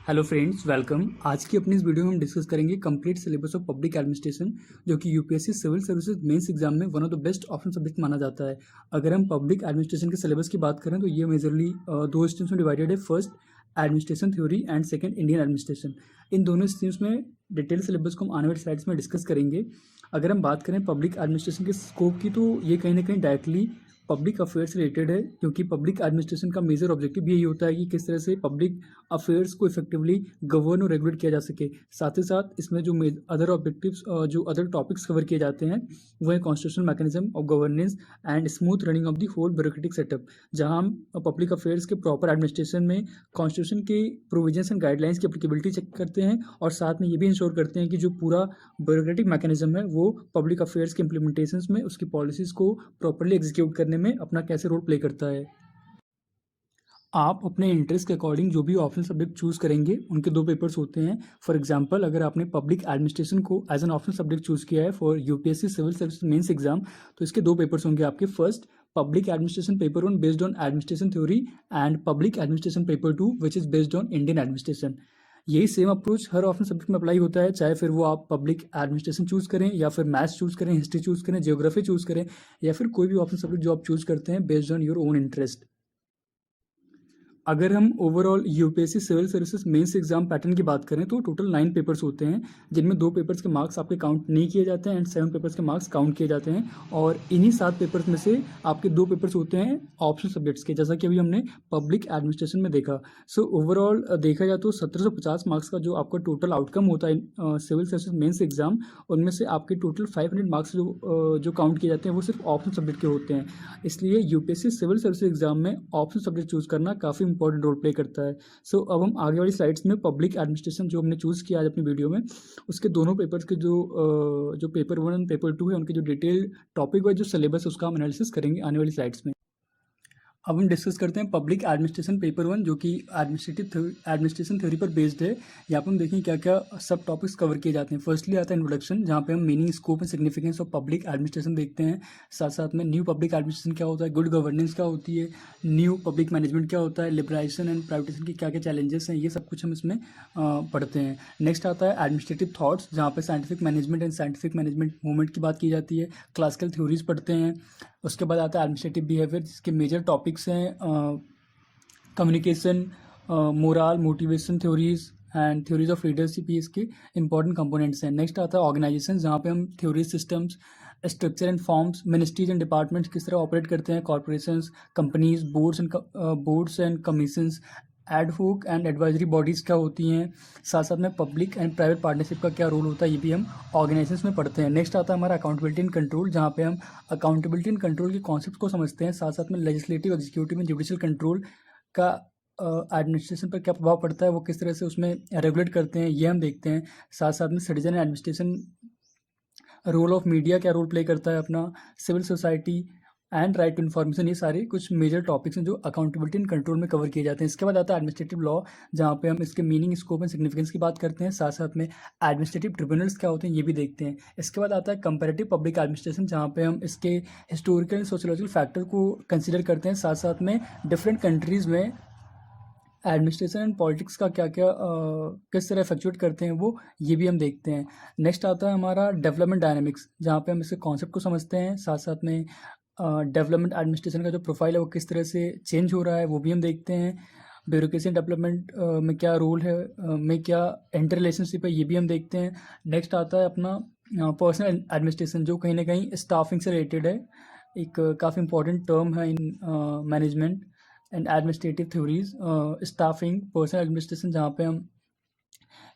Hello friends, welcome. आज की अपनी इस वीडियो में हम डिस्कस करेंगे complete syllabus of public administration, जो कि UPSC civil services mains exam में one of the best option subject माना जाता है। अगर हम पब्लिक एडमिनिस्ट्रेशन के सिलेबस की बात करें तो ये मेजरली दो स्ट्रीम्स में डिवाइडेड है। First administration theory and second Indian administration. इन दोनों स्ट्रीम्स में डिटेल सिलेबस को हम आने वाली स्लाइड्स में डिस्कस करेंगे। अगर हम बात करें पब्लिक एडमिनिस्ट्रेशन के स्कोप की, तो ये कहीं ना कहीं डायरेक्टली पब्लिक अफेयर्स रिलेटेड है, क्योंकि पब्लिक एडमिनिस्ट्रेशन का मेजर ऑब्जेक्टिव भी यही होता है कि किस तरह से पब्लिक अफेयर्स को इफेक्टिवली गवर्न और रेगुलेट किया जा सके। साथ ही साथ इसमें जो अदर ऑब्जेक्टिव्स जो अदर टॉपिक्स कवर किए जाते हैं वो है constitutional mechanism of governance and smooth running of the whole bureaucratic setup, जहां हम पब्लिक अफेयर्स के प्रॉपर एडमिनिस्ट्रेशन में कॉन्स्टिट्यूशन के प्रोविजंस एंड गाइडलाइंस की एप्लीकेबिलिटी चेक करते हैं, और साथ में ये भी इंश्योर करते हैं कि जो पूरा ब्यूरोक्रेटिक मैकेनिज्म है वो पब्लिक अफेयर्स के इम्प्लीमेंटेशन में उसकी पॉलिसीज़ को प्रॉपरली एग्जीक्यूट करने में अपना कैसे रोल प्ले करता है। आप अपने इंटरेस्ट के अकॉर्डिंग जो भी ऑप्शनल सब्जेक्ट चूज़ करेंगे उनके दो पेपर्स होते हैं। फॉर एग्जांपल, अगर आपने पब्लिक एडमिनिस्ट्रेशन को as an optional subject choose किया है for UPSC civil service mains exam, तो इसके दो पेपर्स होंगे आपके। First public administration paper 1 based on administration theory and public administration paper 2 which is based on Indian administration. यही same approach हर optional subject में अप्लाई होता है, चाहे फिर वो आप पब्लिक एडमिनिस्ट्रेशन चूज़ करें या फिर मैथ्स चूज़ करें, हिस्ट्री चूज़ करें, जियोग्राफी चूज़ करें, या फिर कोई भी ऑप्शनल सब्जेक्ट जो आप चूज़ करते हैं based on your own interest. अगर हम overall UPSC civil services mains exam pattern की बात करें तो टोटल 9 पेपर्स होते हैं, जिनमें 2 पेपर्स के मार्क्स आपके काउंट नहीं किए जाते हैं एंड 7 पेपर्स के मार्क्स काउंट किए जाते हैं। और इन्हीं 7 पेपर्स में से आपके 2 पेपर्स होते हैं ऑप्शनल सब्जेक्ट्स के, जैसा कि अभी हमने पब्लिक एडमिनिस्ट्रेशन में देखा। सो ओवरऑल देखा जाए तो 1750 मार्क्स का जो आपका टोटल आउटकम होता है सिविल सर्विसेज मेंस एग्जाम, उनमें से आपके टोटल 500 मार्क्स जो काउंट किए जाते हैं वो सिर्फ ऑप्शनल सब्जेक्ट के होते हैं। इसलिए यूपीएससी सिविल सर्विस एग्जाम में ऑप्शनल सब्जेक्ट चूज़ करना काफ़ी इंपॉर्टेंट रोल प्ले करता है। सो अब हम आगे वाली स्लाइड्स में पब्लिक एडमिनिस्ट्रेशन जो हमने चूज़ किया आज अपनी वीडियो में, उसके दोनों पेपर्स के जो पेपर 1 और पेपर 2 है उनके जो डिटेल टॉपिक वाइज जो सिलेबस है उसका हम एनालिसिस करेंगे आने वाली स्लाइड्स में। अब हम डिस्कस करते हैं पब्लिक एडमिनिस्ट्रेशन पेपर 1, जो कि एडमिनिस्ट्रेशन थ्योरी पर बेस्ड है। यहाँ पर हम देखें क्या क्या सब टॉपिक्स कवर किए जाते हैं। फर्स्टली आता है इंट्रोडक्शन, जहाँ पे हम meaning, scope and significance of public administration देखते हैं। साथ साथ में न्यू पब्लिक एडमिनिस्ट्रेशन क्या होता है, गुड गवर्नेंस क्या होती है, न्यू पब्लिक मैनेजमेंट क्या होता है, लिबराइजेशन एंड प्राइवेटाइजेशन की क्या क्या चैलेंजेस हैं, ये सब कुछ हम इसमें पढ़ते हैं। नेक्स्ट आता है एडमिनिस्ट्रेटिव थॉट्स, जहाँ पे scientific management and scientific management movement की बात की जाती है। क्लासिकल थ्योरीज पढ़ते हैं। उसके बाद आता है एडमिनिस्ट्रेटिव बिहेवियर, जिसके मेजर टॉपिक्स हैं communication, moral, motivation theories and theories of leadership, ये इसके इंपॉर्टेंट कंपोनेंट्स हैं। नेक्स्ट आता है ऑर्गेनाइजेशन, जहाँ पे हम theories, systems, structure and forms, ministries and departments किस तरह ऑपरेट करते हैं, corporations, companies, boards and commissions, ad hoc and advisory bodies क्या होती हैं, साथ साथ में पब्लिक एंड प्राइवेट पार्टनरशिप का क्या रोल होता है, ये भी हम ऑर्गेनाइजेशन में पढ़ते हैं। नेक्स्ट आता है हमारा अकाउंटेबिलिटी एंड कंट्रोल, जहाँ पे हम अकाउंटेबिलिटी एंड कंट्रोल के कॉन्सेप्ट को समझते हैं। साथ साथ में legislative, executive and judicial control का एडमिनिस्ट्रेशन पर क्या प्रभाव पड़ता है, वो किस तरह से उसमें रेगुलेट करते हैं, ये हम देखते हैं। साथ साथ में citizen administration, role of media क्या रोल प्ले करता है अपना, civil society and right to information, ये सारे कुछ मेजर टॉपिक्स हैं जो अकाउंटेबिलिटी एंड कंट्रोल में कवर किए जाते हैं। इसके बाद आता है एडमिनिस्ट्रेटिव लॉ, जहाँ पे हम इसके मीनिंग, स्कोप एंड सिग्निफिकेंस की बात करते हैं। साथ साथ में एडमिनिस्ट्रेटिव ट्रिब्यूनल्स क्या होते हैं, ये भी देखते हैं। इसके बाद आता है कंपैरेटिव पब्लिक एडमिनिस्ट्रेशन, जहाँ पे हम इसके हिस्टोरिकल एंड सोशियोलॉजिकल फैक्टर को कंसिडर करते हैं। साथ साथ में डिफरेंट कंट्रीज़ में एडमिनिस्ट्रेशन एंड पॉलिटिक्स का क्या क्या किस तरह इफेक्चुएट करते हैं, वो ये भी हम देखते हैं। नेक्स्ट आता है हमारा डेवलपमेंट डायनामिक्स, जहाँ पे हम इसके कॉन्सेप्ट को समझते हैं। साथ साथ में डेवलपमेंट एडमिनिस्ट्रेशन का जो प्रोफाइल है वो किस तरह से चेंज हो रहा है, वो भी हम देखते हैं। ब्यूरोक्रेसी डेवलपमेंट में क्या रोल है, में क्या इंटर रिलेशनशिप है, ये भी हम देखते हैं। नेक्स्ट आता है अपना पर्सनल एडमिनिस्ट्रेशन, जो कहीं ना कहीं स्टाफिंग से रिलेटेड है, एक काफ़ी इंपॉर्टेंट टर्म है in management and administrative theories. Staffing, personal administration, जहाँ पे हम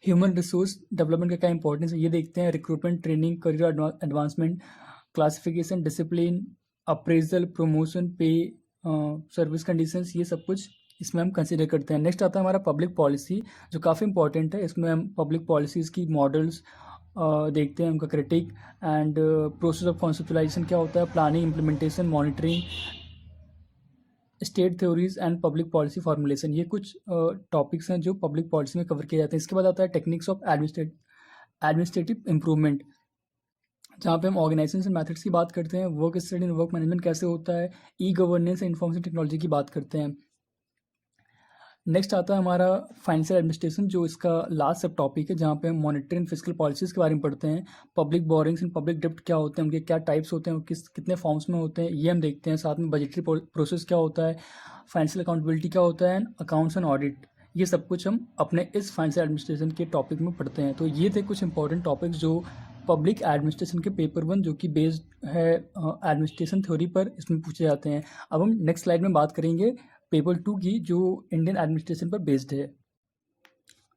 ह्यूमन रिसोर्स डेवलपमेंट का क्या इंपॉर्टेंस है ये देखते हैं। Recruitment, training, career advancement, classification, discipline, appraisal, promotion, पे, सर्विस कंडीशंस, ये सब कुछ इसमें हम कंसीडर करते हैं। नेक्स्ट आता है हमारा पब्लिक पॉलिसी, जो काफ़ी इंपॉर्टेंट है। इसमें हम पब्लिक पॉलिसीज़ की मॉडल्स देखते हैं, उनका critic and process of conceptualisation क्या होता है, planning, implementation, monitoring, state theories and public policy formulation, ये कुछ टॉपिक्स हैं जो पब्लिक पॉलिसी में कवर किए जाते हैं। इसके बाद आता है टेक्निक्स ऑफ एडमिनिस्ट्रेटिव इम्प्रूवमेंट, जहाँ पे हम ऑर्गेनाइजेशन मेथड्स की बात करते हैं, work study and work management कैसे होता है, e governance and information technology की बात करते हैं। नेक्स्ट आता है हमारा फाइनेंशियल एडमिनिस्ट्रेशन, जो इसका लास्ट सब टॉपिक है, जहाँ पे हम मॉनेटरी एंड फिस्कल पॉलिसीज़ के बारे में पढ़ते हैं। पब्लिक बोरिंग्स एंड पब्लिक डेप्ट क्या होते हैं, उनके क्या टाइप्स होते हैं, वो कितने फॉर्म्स में होते हैं, ये हम देखते हैं। साथ में बजटरी प्रोसेस क्या होता है, फाइनेंशियल अकाउंटेबिलिटी क्या होता है, अकाउंट्स एंड ऑडिट, ये सब कुछ हम अपने इस फाइनेंशियल एडमिनिस्ट्रेशन के टॉपिक में पढ़ते हैं। तो ये थे कुछ इंपॉर्टेंट टॉपिक्स जो पब्लिक एडमिनिस्ट्रेशन के पेपर 1 जो कि बेस्ड है एडमिनिस्ट्रेशन थ्योरी पर, इसमें पूछे जाते हैं। अब हम नेक्स्ट स्लाइड में बात करेंगे पेपर 2 की, जो इंडियन एडमिनिस्ट्रेशन पर बेस्ड है।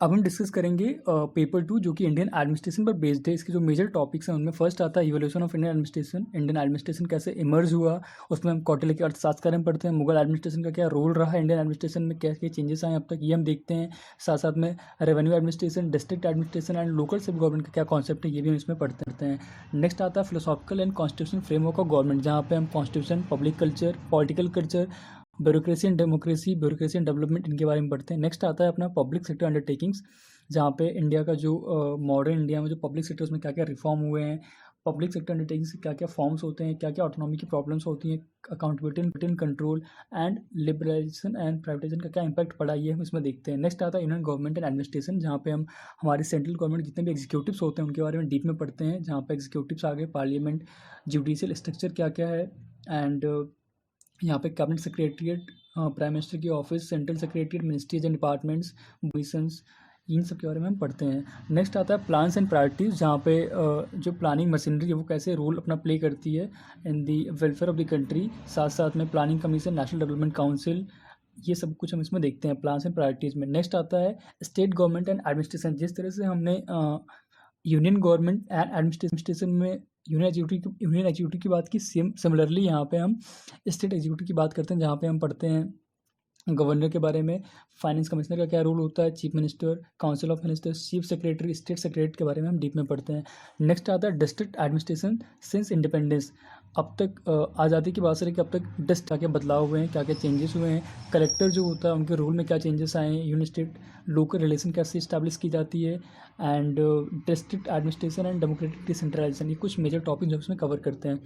अब हम डिस्कस करेंगे पेपर 2 जो कि इंडियन एडमिनिस्ट्रेशन पर बेस्ड है। इसके जो मेजर टॉपिक्स हैं उनमें फर्स्ट आता है evolution of Indian administration, Indian administration कैसे इमर्ज हुआ। उसमें हम कौटिल्य के अर्थशास्त्र के बारे में पढ़ते हैं। मुगल एडमिनिस्ट्रेशन का क्या रोल रहा इंडियन एडमिनिस्ट्रेशन में, क्या क्या चेंजेस आए अब तक, ये हम देखते हैं। साथ साथ में revenue administration, district administration and local self government का क्या कॉन्सेप्ट है, ये भी हम इसमें पढ़ते हैं। नेक्स्ट आता है philosophical and constitution framework of government, जहाँ पे हम constitution, public culture, political culture, bureaucracy and democracy, bureaucracy and development, इनके बारे में पढ़ते हैं। नेक्स्ट आता है अपना पब्लिक सेक्टर अंडरटेकिंग्स, जहाँ पे इंडिया का जो मॉडर्न इंडिया में जो पब्लिक सेक्टर्स में क्या क्या रिफॉर्म हुए हैं, पब्लिक सेक्टर अंडरटेकिंग्स के क्या क्या फॉर्म्स होते हैं, क्या क्या ऑटोनॉमी की प्रॉब्लम्स होती हैं, accountability and control and liberalisation and privatisation का क्या इंपैक्ट पड़ा, ये हम इसमें देखते हैं। नेक्स्ट आता है यूनियन गवर्नमेंट एंड एडमिनिस्ट्रेशन, जहाँ पे हम हमारी सेंट्रल गवर्नमेंट जितने भी एग्जीक्यूटिव्स होते हैं उनके बारे में डीप में पढ़ते हैं, जहाँ पे एग्जीक्यूटिव्स आगे पार्लियामेंट, जुडिशियल स्ट्रक्चर क्या क्या है, एंड यहाँ पे कैबिनेट सेक्रेटरीट, प्राइम मिनिस्टर की office, central secretariat, ministries and departments, missions, इन सब के बारे में हम पढ़ते हैं। नेक्स्ट आता है प्लान्स एंड प्रायोरिटीज़, जहाँ पे जो प्लानिंग मशीनरी है वो कैसे रोल अपना प्ले करती है इन दी वेलफेयर ऑफ द कंट्री। साथ साथ में planning commission, national development council, ये सब कुछ हम इसमें देखते हैं प्लान्स एंड प्रायोरिटीज़ में। नेक्स्ट आता है स्टेट गवर्नमेंट एंड एडमिनिस्ट्रेशन, जिस तरह से हमने यूनियन गवर्नमेंट एंड एडमिनिस्ट्रेशन में यूनियन एग्जीक्यूटिव की बात की, सेम सिमिलरली यहाँ पे हम स्टेट एग्जीक्यूटिव की बात करते हैं, जहाँ पे हम पढ़ते हैं गवर्नर के बारे में, फाइनेंस कमिश्नर का क्या रोल होता है, chief minister, council of ministers, chief secretary, state secretary के बारे में हम डीप में पढ़ते हैं। नेक्स्ट आता है डिस्ट्रिक्ट एडमिनिस्ट्रेशन सिंस इंडिपेंडेंस, अब तक आज़ादी के बाद से लेकर अब तक डिस्ट्रिक्ट क्या क्या बदलाव हुए हैं, क्या क्या चेंजेस हुए हैं, कलेक्टर जो होता है उनके रोल में क्या चेंजेस आए हैं, यूनियन स्टेट लोकल रिलेशन कैसे इस्टेब्लिश की जाती है, and district administration and democratic decentralisation, ये कुछ मेजर टॉपिक जो इसमें कवर करते हैं।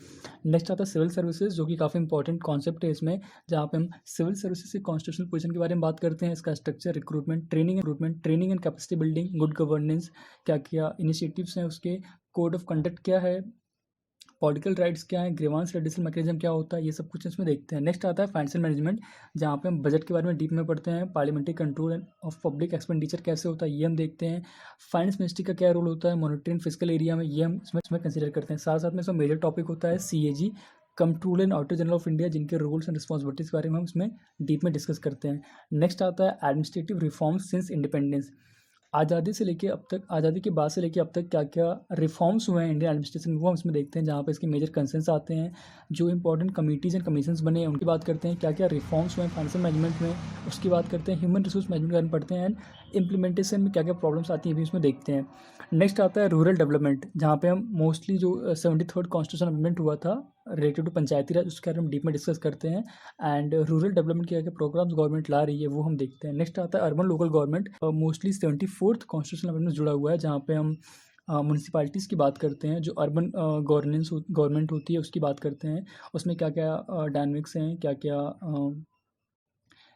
नेक्स्ट आता है सिविल सर्विसेज, जो कि काफ़ी इंपॉर्टेंट कॉन्सेप्ट है इसमें, जहाँ पे हम सिविल सर्विसेज के कॉन्स्टिट्यूशनल पोजीशन के बारे में बात करते हैं, इसका structure, recruitment, training and capacity building, good governance, क्या क्या इनिशिएटिव्स हैं उसके, कोड ऑफ कंडक्ट क्या है, पॉलिटिकल राइट्स क्या है, ग्रीवांस रेडिसल मैकेनिज्म क्या होता है, ये सब कुछ इसमें देखते हैं। नेक्स्ट आता है फाइनेंशियल मैनेजमेंट, जहाँ पे हम बजट के बारे में डीप में पढ़ते हैं, parliamentary control of public expenditure कैसे होता है ये हम देखते हैं, फाइनेंस मिनिस्ट्री का क्या रोल होता है मॉनेटरी एंड फिस्कल एरिया में, ये हम इसमें कंसिडर करते हैं। साथ साथ में इसमें मेजर टॉपिक होता है CAG, controller and auditor general of India, जिनके रोल्स एंड रिस्पॉन्सिबिलिटीज़ के बारे में हम इसमें डीप में डिस्कस करते हैं। नेक्स्ट आता है एडमिनिस्ट्रेटिव रिफॉर्म्स सिंस इंडिपेंडेंस, आज़ादी से लेके अब तक, आज़ादी के बाद से लेके अब तक क्या क्या रिफॉर्म्स हुए हैं इंडियन एडमिनिस्ट्रेशन में, वो हम इसमें देखते हैं, जहाँ पे इसके मेजर कंसर्न्स आते हैं, जो इंपॉर्टेंट कमिटीज़ एंड कमीशंस बने हैं उनकी बात करते हैं, क्या क्या रिफॉर्म्स हुए हैं फाइनेंशियल मैनेजमेंट में उसकी बात करते हैं, ह्यूमन रिसोर्स मैनेजमेंट के बारे में पढ़ते हैं, एंड इम्प्लीमेंटेशन में क्या क्या प्रॉब्लम्स आती हैं भी इसमें देखते हैं। नेक्स्ट आता है रूरल डेवलपमेंट, जहाँ पे हम मोस्टली जो 73rd कॉन्स्टिट्यूशन अमेंडमेंट हुआ था रिलेटेड टू पंचायती राज, उसके बारे में डीप में डिस्कस करते हैं, एंड रूरल डेवलपमेंट के क्या प्रोग्राम्स गवर्नमेंट ला रही है वो हम देखते हैं। नेक्स्ट आता है urban local government, mostly 74th constitution amendment जुड़ा हुआ है, जहाँ पे हम म्यूनसिपालिटीज़ की बात करते हैं, जो अर्बन गवर्नमेंट होती है उसकी बात करते हैं, उसमें क्या क्या डायनमिक्स हैं, क्या क्या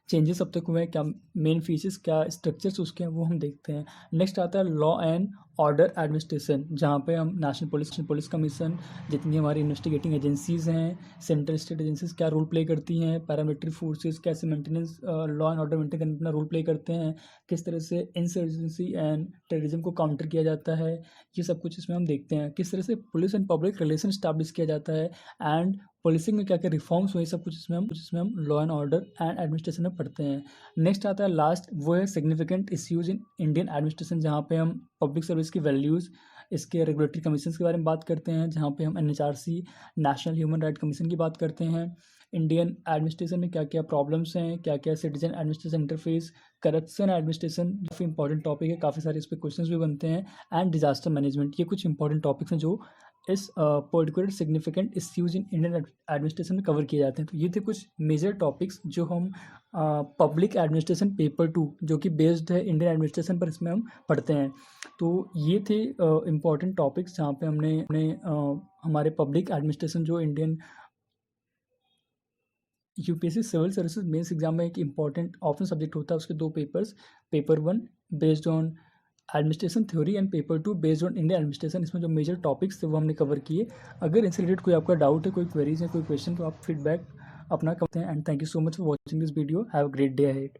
चेंजेस अब तक हुए हैं, क्या मेन फीचर्स, क्या स्ट्रक्चर्स उसके हैं, वो हम देखते हैं। नेक्स्ट आता है लॉ एंड ऑर्डर एडमिनिस्ट्रेशन, जहाँ पे हम नेशनल पुलिस कमीशन, जितनी हमारी इन्वेस्टिगेटिंग एजेंसीज़ हैं, सेंट्रल स्टेट एजेंसीज क्या रोल प्ले करती हैं, पैरामिलिट्री फोर्सेस कैसे maintenance law and order maintain करने में अपना रोल प्ले करते हैं, किस तरह से इंसर्जेंसी एंड टेररिज्म को काउंटर किया जाता है, ये सब कुछ इसमें हम देखते हैं। किस तरह से police and public relation establish किया जाता है, एंड पुलिसिंग में क्या क्या रिफॉर्म्स हुए, सब कुछ इसमें हम law and order and administration में पढ़ते हैं। नेक्स्ट आता है लास्ट, वो है significant issues in Indian administration, जहाँ पे हम पब्लिक सर्विस की वैल्यूज़, इसके रेगुलेटरी कमीशन के बारे में बात करते हैं, जहाँ पे हम NHRC, national human right commission की बात करते हैं, इंडियन एडमिनिस्ट्रेशन में क्या क्या प्रॉब्लम्स हैं, क्या क्या citizen administration interface, corruption administration, काफ़ी इंपॉर्टेंट टॉपिक है, काफ़ी सारे इस पर क्वेश्चन भी बनते हैं, एंड डिजास्टर मैनेजमेंट, ये कुछ इंपॉर्टेंट टॉपिक्स हैं जो इस particular significant issues in Indian administration में कवर किए जाते हैं। तो ये थे कुछ मेजर टॉपिक्स जो हम पब्लिक एडमिनिस्ट्रेशन पेपर 2 जो कि बेस्ड है इंडियन एडमिनिस्ट्रेशन पर, इसमें हम पढ़ते हैं। तो ये थे इम्पॉर्टेंट टॉपिक्स जहाँ पे हमने हमारे पब्लिक एडमिनिस्ट्रेशन जो Indian UPSC civil services mains exam में एक इंपॉर्टेंट ऑप्शन सब्जेक्ट होता है, उसके दो papers, paper 1 based on administration theory and paper 2 based on Indian administration. इसमें जो मेजर टॉपिक्स थे वो हमने कवर किए। अगर इनसे रिलेटेड कोई आपका डाउट है, कोई क्वेरीज है, कोई क्वेश्चन, तो आप फीडबैक अपना करते हैं। And thank you so much for watching this video. Have a great day ahead.